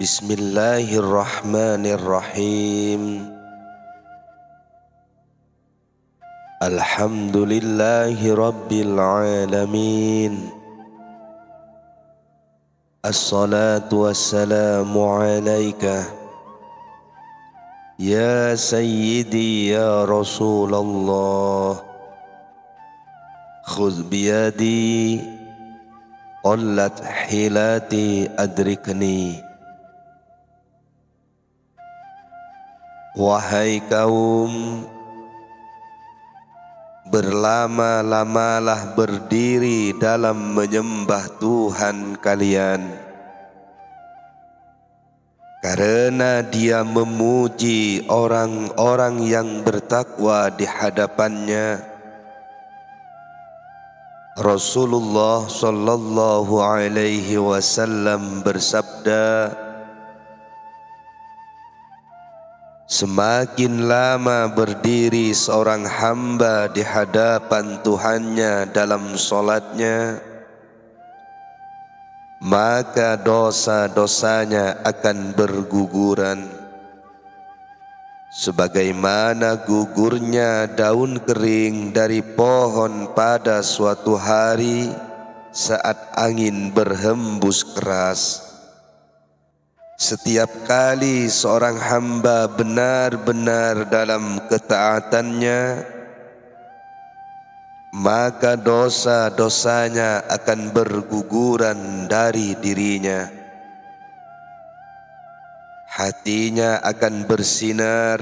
Bismillahirrahmanirrahim. Alhamdulillahi rabbil alamin. Assalatu wassalamu alaika ya sayyidi ya Rasulullah. Khudh biyadi qallat hilati adrikni. Wahai kaum, berlama-lamalah berdiri dalam menyembah Tuhan kalian, karena Dia memuji orang-orang yang bertakwa di hadapannya. Rasulullah sallallahu alaihi wasallam bersabda, semakin lama berdiri seorang hamba di hadapan Tuhannya dalam solatnya, maka dosa-dosanya akan berguguran, sebagaimana gugurnya daun kering dari pohon pada suatu hari saat angin berhembus keras. Setiap kali seorang hamba benar-benar dalam ketaatannya, maka dosa-dosanya akan berguguran dari dirinya. Hatinya akan bersinar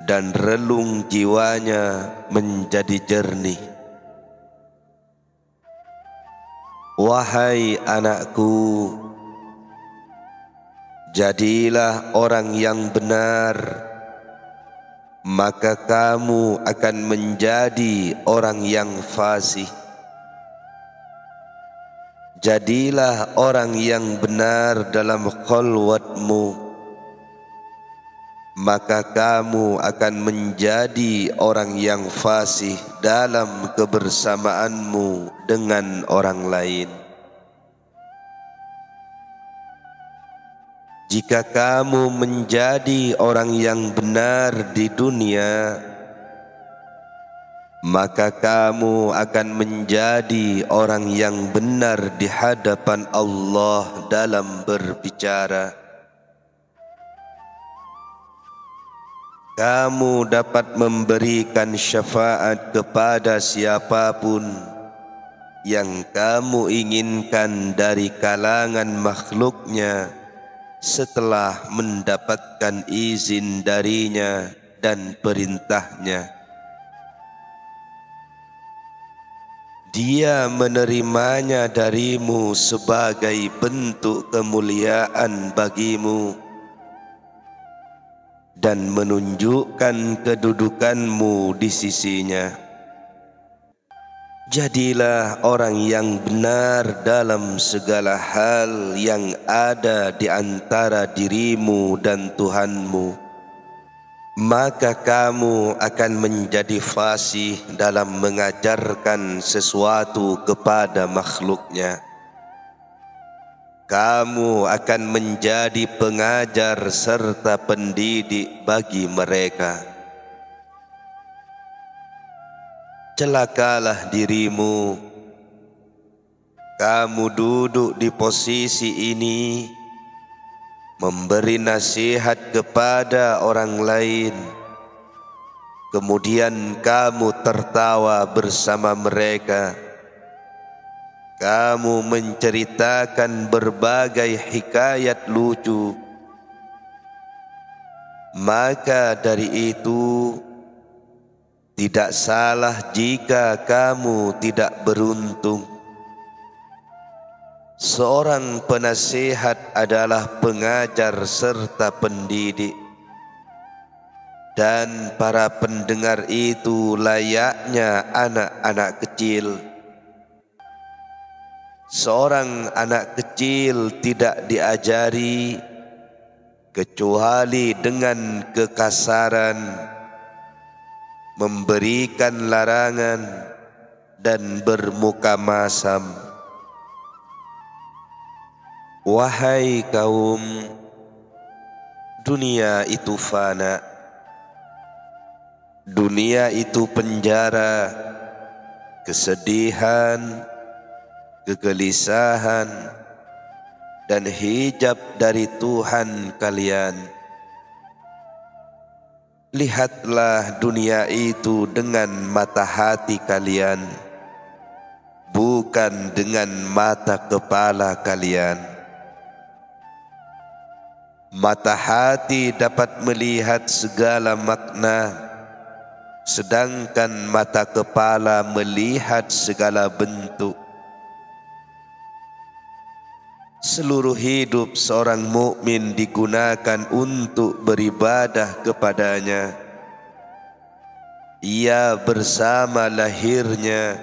dan relung jiwanya menjadi jernih. Wahai anakku, jadilah orang yang benar, maka kamu akan menjadi orang yang fasih. Jadilah orang yang benar dalam khalwatmu, maka kamu akan menjadi orang yang fasih dalam kebersamaanmu dengan orang lain. Jika kamu menjadi orang yang benar di dunia, maka kamu akan menjadi orang yang benar di hadapan Allah dalam berbicara. Kamu dapat memberikan syafaat kepada siapapun yang kamu inginkan dari kalangan makhluknya, setelah mendapatkan izin darinya dan perintahnya. Dia menerimanya darimu sebagai bentuk kemuliaan bagimu dan menunjukkan kedudukanmu di sisinya. Jadilah orang yang benar dalam segala hal yang ada di antara dirimu dan Tuhanmu, maka kamu akan menjadi fasih dalam mengajarkan sesuatu kepada makhluknya. Kamu akan menjadi pengajar serta pendidik bagi mereka. Celakalah dirimu, kamu duduk di posisi ini, memberi nasihat kepada orang lain, kemudian kamu tertawa bersama mereka. Kamu menceritakan berbagai hikayat lucu. Maka dari itu, tidak salah jika kamu tidak beruntung. Seorang penasihat adalah pengajar serta pendidik, dan para pendengar itu layaknya anak-anak kecil. Seorang anak kecil tidak diajari kecuali dengan kekasaran, memberikan larangan, dan bermuka masam. Wahai kaum, dunia itu fana. Dunia itu penjara, kesedihan, kegelisahan, dan hijab dari Tuhan kalian. Lihatlah dunia itu dengan mata hati kalian, bukan dengan mata kepala kalian. Mata hati dapat melihat segala makna, sedangkan mata kepala melihat segala bentuk. Seluruh hidup seorang mukmin digunakan untuk beribadah kepadanya. Ia bersama lahirnya,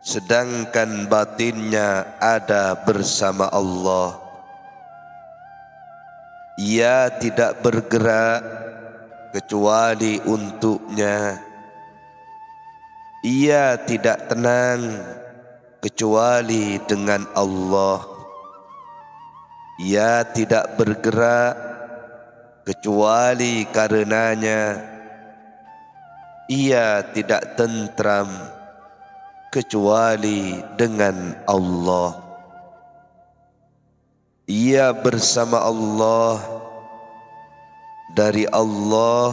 sedangkan batinnya ada bersama Allah. Ia tidak bergerak kecuali untuknya. Ia tidak tenang kecuali dengan Allah. Ia tidak bergerak kecuali karenanya. Ia tidak tentram kecuali dengan Allah. Ia bersama Allah, dari Allah,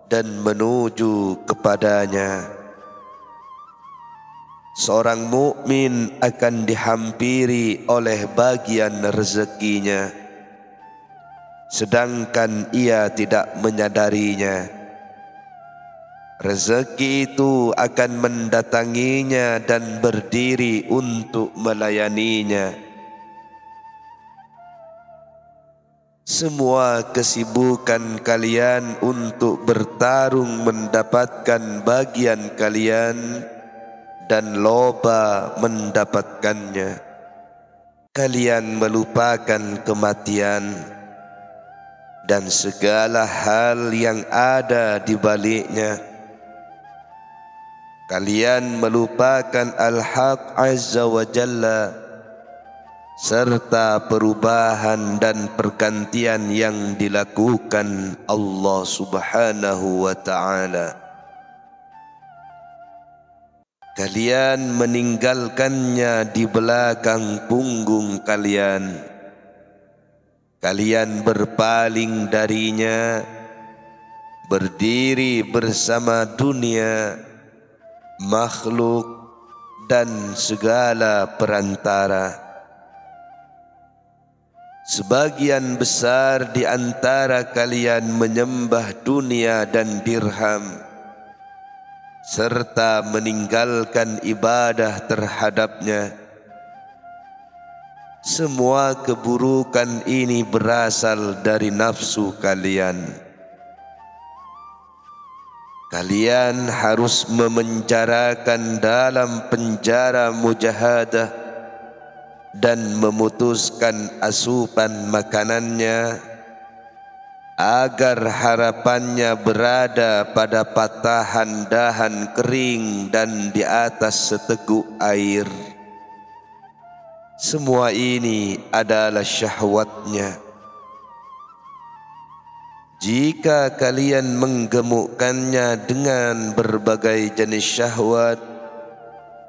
dan menuju kepadanya. Seorang mukmin akan dihampiri oleh bagian rezekinya, sedangkan ia tidak menyadarinya. Rezeki itu akan mendatanginya dan berdiri untuk melayaninya. Semua kesibukan kalian untuk bertarung mendapatkan bagian kalian dan loba mendapatkannya. Kalian melupakan kematian dan segala hal yang ada di baliknya. Kalian melupakan Al-Haq Azza wa Jalla serta perubahan dan pergantian yang dilakukan Allah Subhanahu wa ta'ala. Kalian meninggalkannya di belakang punggung kalian. Kalian berpaling darinya, berdiri bersama dunia, makhluk, dan segala perantara. Sebagian besar di antara kalian menyembah dunia dan dirham, serta meninggalkan ibadah terhadapnya. Semua keburukan ini berasal dari nafsu kalian. Kalian harus memenjarakan dalam penjara mujahadah dan memutuskan asupan makanannya agar harapannya berada pada patahan dahan kering dan di atas seteguk air. Semua ini adalah syahwatnya. Jika kalian menggemukkannya dengan berbagai jenis syahwat,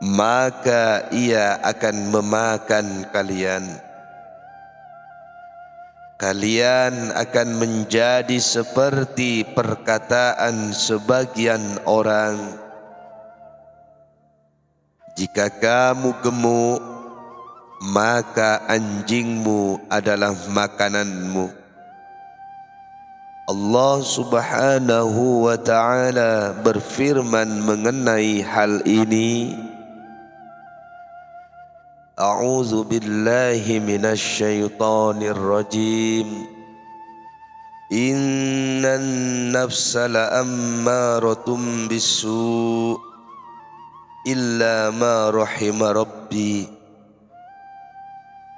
maka ia akan memakan kalian. Kalian akan menjadi seperti perkataan sebagian orang, jika kamu gemuk, maka anjingmu adalah makananmu. Allah Subhanahu wa ta'ala berfirman mengenai hal ini, A'udzu billahi minasy syaithanir rajim. Innan nafsa la'ammaratun bisu' illa ma rahima rabbi.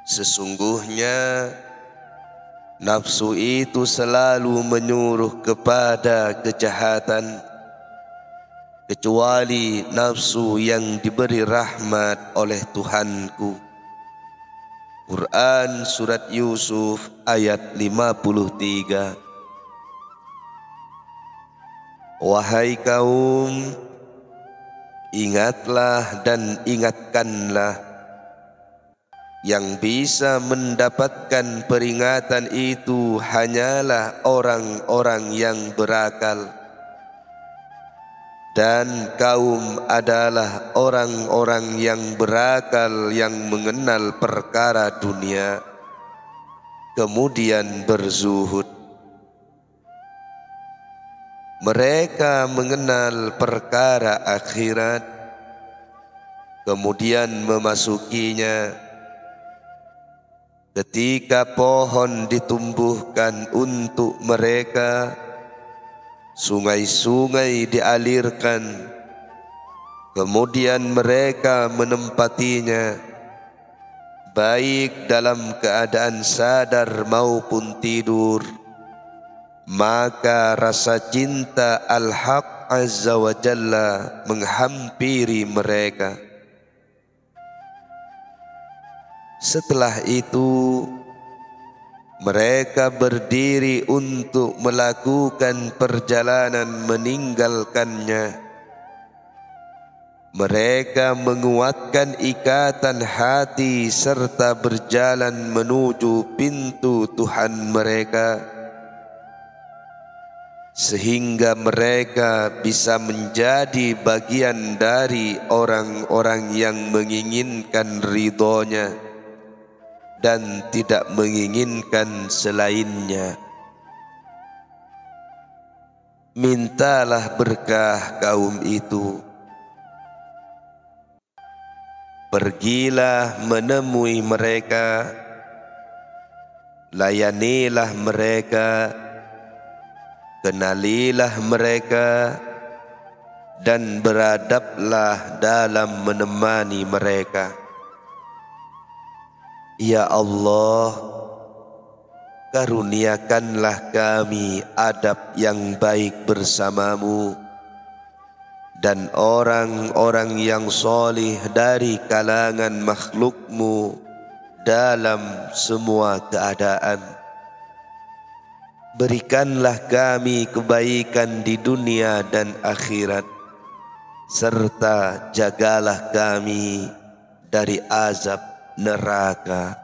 Sesungguhnya nafsu itu selalu menyuruh kepada kejahatan, kecuali nafsu yang diberi rahmat oleh Tuhanku. Quran Surat Yusuf ayat 53. Wahai kaum, ingatlah dan ingatkanlah, yang bisa mendapatkan peringatan itu hanyalah orang-orang yang berakal. Dan kaum adalah orang-orang yang berakal yang mengenal perkara dunia, kemudian berzuhud. Mereka mengenal perkara akhirat, kemudian memasukinya. Ketika pohon ditumbuhkan untuk mereka, sungai-sungai dialirkan, kemudian mereka menempatinya, baik dalam keadaan sadar maupun tidur, maka rasa cinta Al-Haq Azza wa Jalla menghampiri mereka. Setelah itu, mereka berdiri untuk melakukan perjalanan meninggalkannya. Mereka menguatkan ikatan hati serta berjalan menuju pintu Tuhan mereka, sehingga mereka bisa menjadi bagian dari orang-orang yang menginginkan ridhonya dan tidak menginginkan selainnya. Mintalah berkah kaum itu. Pergilah menemui mereka, layanilah mereka, kenalilah mereka, dan beradablah dalam menemani mereka. Ya Allah, karuniakanlah kami adab yang baik bersamamu dan orang-orang yang solih dari kalangan makhlukmu dalam semua keadaan. Berikanlah kami kebaikan di dunia dan akhirat, serta jagalah kami dari azab neraka.